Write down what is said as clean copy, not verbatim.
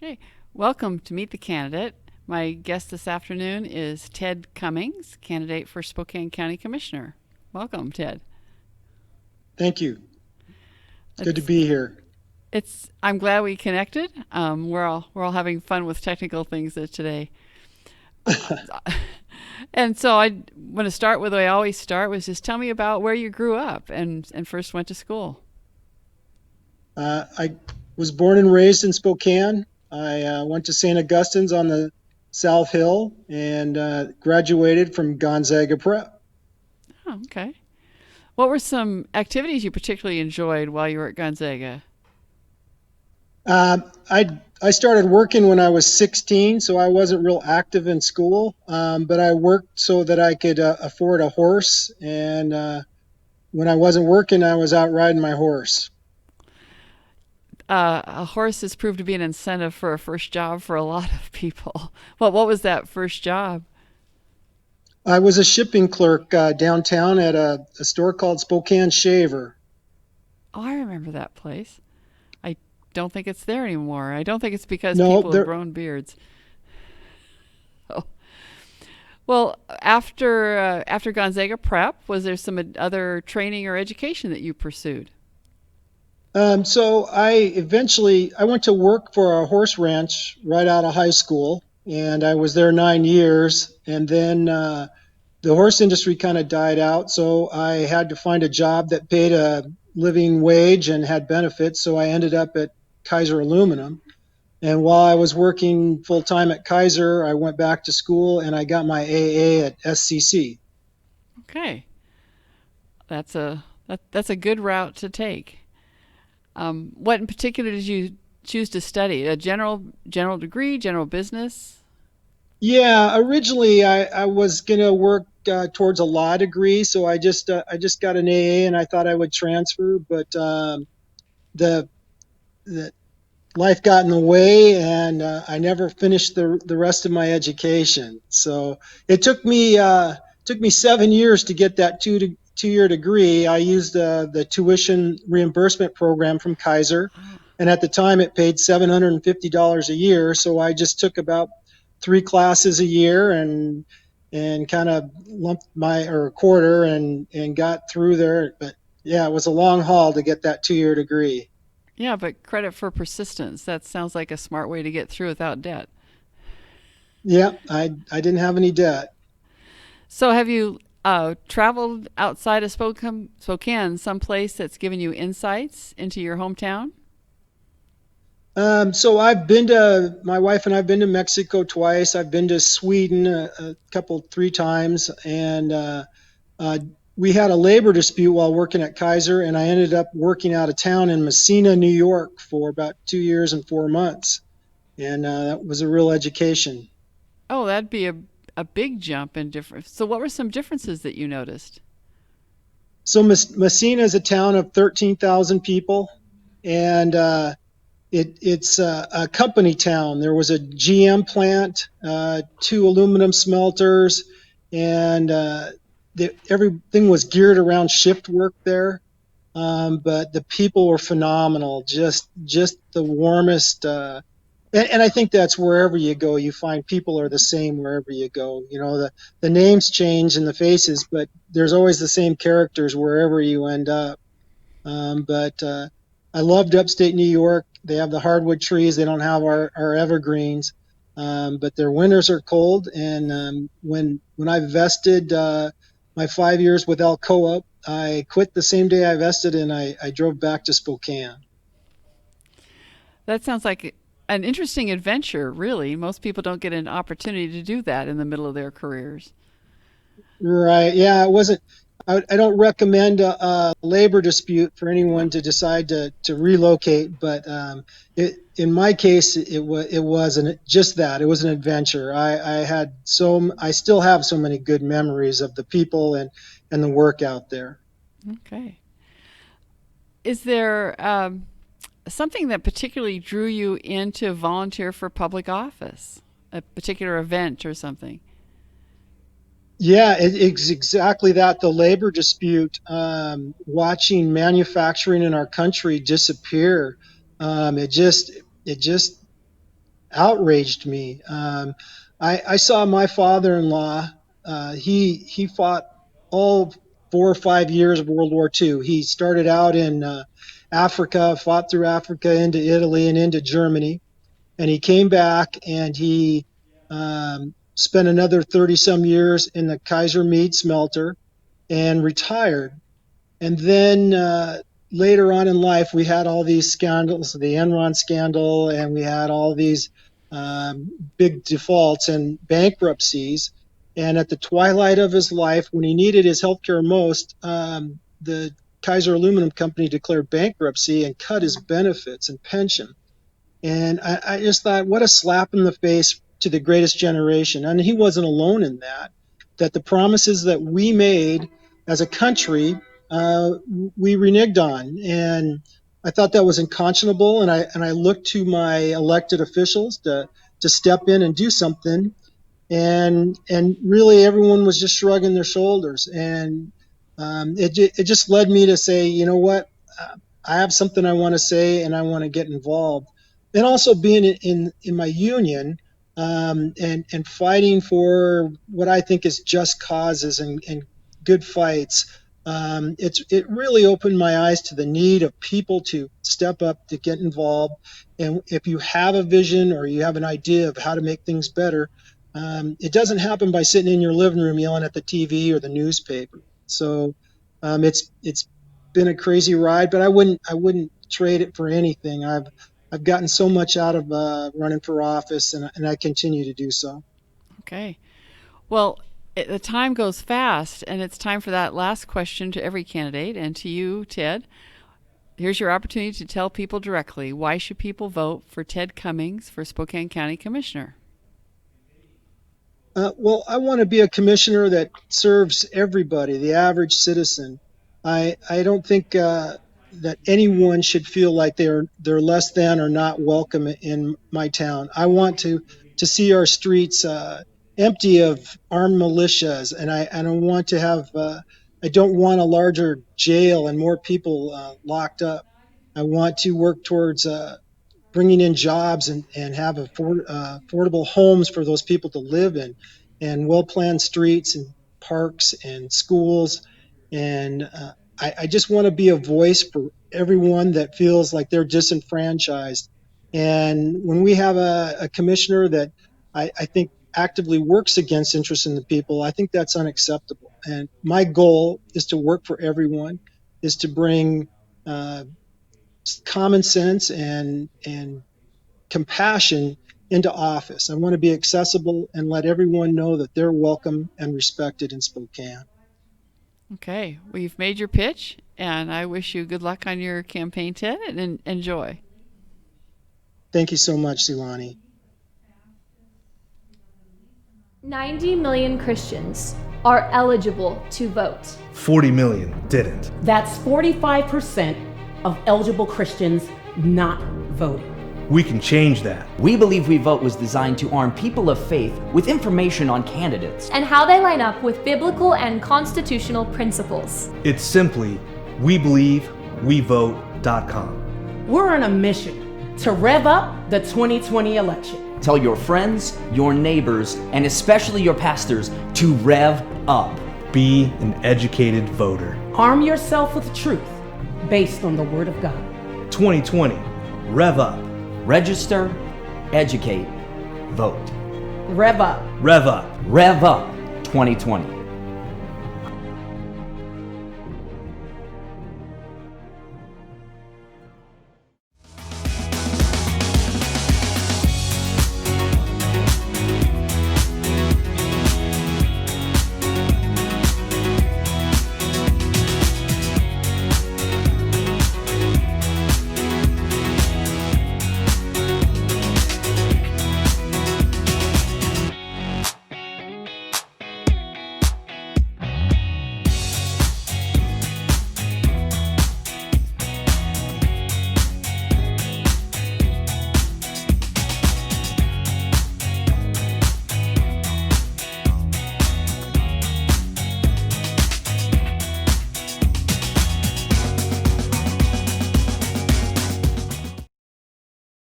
Okay, welcome to Meet the Candidate. My guest this afternoon is Ted Cummings, candidate for Spokane County Commissioner. Welcome, Ted. Thank you. It's good to be here. I'm glad we connected. We're all having fun with technical things today. And so I want to start with the way I always start, was just tell me about where you grew up and first went to school. I was born and raised in Spokane. I went to St. Augustine's on the South Hill and graduated from Gonzaga Prep. Oh, okay. What were some activities you particularly enjoyed while you were at Gonzaga? I started working when I was 16, so I wasn't real active in school, but I worked so that I could afford a horse, and when I wasn't working, I was out riding my horse. A horse has proved to be an incentive for a first job for a lot of people. What was that first job? I was a shipping clerk downtown at a store called Spokane Shaver. Oh, I remember that place. I don't think it's there anymore. I don't think it's because No, people have grown beards. Oh. Well, after Gonzaga Prep, was there some other training or education that you pursued? So I went to work for a horse ranch right out of high school, and I was there 9 years. And then the horse industry kind of died out, so I had to find a job that paid a living wage and had benefits. So I ended up at Kaiser Aluminum. And while I was working full time at Kaiser, I went back to school and I got my AA at SCC. Okay, that's a good route to take. What in particular did you choose to study? A general degree, general business? Yeah, originally I was gonna work towards a law degree, so I just got an AA and I thought I would transfer, but the the life got in the way and I never finished the rest of my education. So it took me 7 years to get that two-year degree. I used the tuition reimbursement program from Kaiser, and at the time it paid $750 a year. So I just took about 3 classes a year and kind of lumped or a quarter and got through there. But yeah, it was a long haul to get that 2-year degree. Yeah, but credit for persistence. That sounds like a smart way to get through without debt. Yeah, I didn't have any debt. So have you traveled outside of Spokane, someplace that's given you insights into your hometown? So my wife and I've been to Mexico twice. I've been to Sweden a couple, 3 times, and uh, we had a labor dispute while working at Kaiser, and I ended up working out of town in Messina, New York, for about 2 years and 4 months, and that was a real education. Oh, that'd be a big jump in difference. So what were some differences that you noticed? So Messina is a town of 13,000 people, and it's a company town. There was a GM plant, 2 aluminum smelters, and everything was geared around shift work there. But the people were phenomenal, just the warmest. And I think that's wherever you go, you find people are the same wherever you go. You know, the names change and the faces, but there's always the same characters wherever you end up. But I loved upstate New York. They have the hardwood trees. They don't have our evergreens, but their winters are cold. And when I vested, my 5 years with Alcoa. I quit the same day I vested, and I drove back to Spokane. That sounds like an interesting adventure, really. Most people don't get an opportunity to do that in the middle of their careers. Right. Yeah, it wasn't. I don't recommend a labor dispute for anyone to decide to relocate, but in my case, it wasn't just that. It was an adventure. I still have so many good memories of the people and the work out there. Okay. Is there something that particularly drew you in to volunteer for public office? A particular event or something? Yeah, it's exactly that. The labor dispute, watching manufacturing in our country disappear, it just outraged me. I saw my father-in-law. He fought all 4 or 5 years of World War II. He started out in Africa, fought through Africa into Italy and into Germany, and he came back and he spent another 30 some years in the Kaiser meat smelter and retired. And then later on in life, we had all these scandals, the Enron scandal, and we had all these big defaults and bankruptcies. And at the twilight of his life, when he needed his health care most, the Kaiser Aluminum Company declared bankruptcy and cut his benefits and pension. And I just thought, what a slap in the face to the greatest generation. And he wasn't alone in that the promises that we made as a country, we reneged on. And I thought that was unconscionable. And I looked to my elected officials to step in and do something. And really everyone was just shrugging their shoulders. And it just led me to say, you know what, I have something I want to say and I want to get involved. And also being in my union, and fighting for what I think is just causes and good fights. It really opened my eyes to the need of people to step up, to get involved. And if you have a vision or you have an idea of how to make things better, it doesn't happen by sitting in your living room yelling at the TV or the newspaper. So it's been a crazy ride, but I wouldn't trade it for anything. I've gotten so much out of running for office, and I continue to do so. Okay. Well, the time goes fast, and it's time for that last question to every candidate and to you, Ted. Here's your opportunity to tell people directly, why should people vote for Ted Cummings for Spokane County Commissioner? Well, I want to be a commissioner that serves everybody, the average citizen. I don't think that anyone should feel like they're less than or not welcome in my town. I want to see our streets empty of armed militias, and I don't want to have I don't want a larger jail and more people locked up. I want to work towards bringing in jobs and have affordable homes for those people to live in, and well-planned streets and parks and schools. And I just want to be a voice for everyone that feels like they're disenfranchised. And when we have a commissioner that I think actively works against interest in the people, I think that's unacceptable. And my goal is to work for everyone, is to bring uh, common sense and compassion into office. I want to be accessible and let everyone know that they're welcome and respected in Spokane. Okay. Well, you've made your pitch, and I wish you good luck on your campaign, Ted, and enjoy. Thank you so much, Silani. 90 million Christians are eligible to vote. 40 million didn't. That's 45% of eligible Christians not voting. We can change that. We believe We Vote was designed to arm people of faith with information on candidates And how they line up with biblical and constitutional principles. It's simply WeBelieveWeVote.com. We're on a mission to rev up the 2020 election. Tell your friends, your neighbors, and especially your pastors to rev up. Be an educated voter. Arm yourself with truth based on the Word of God. 2020, rev up. Register, educate, vote. Rev up. Rev up. Rev up 2020.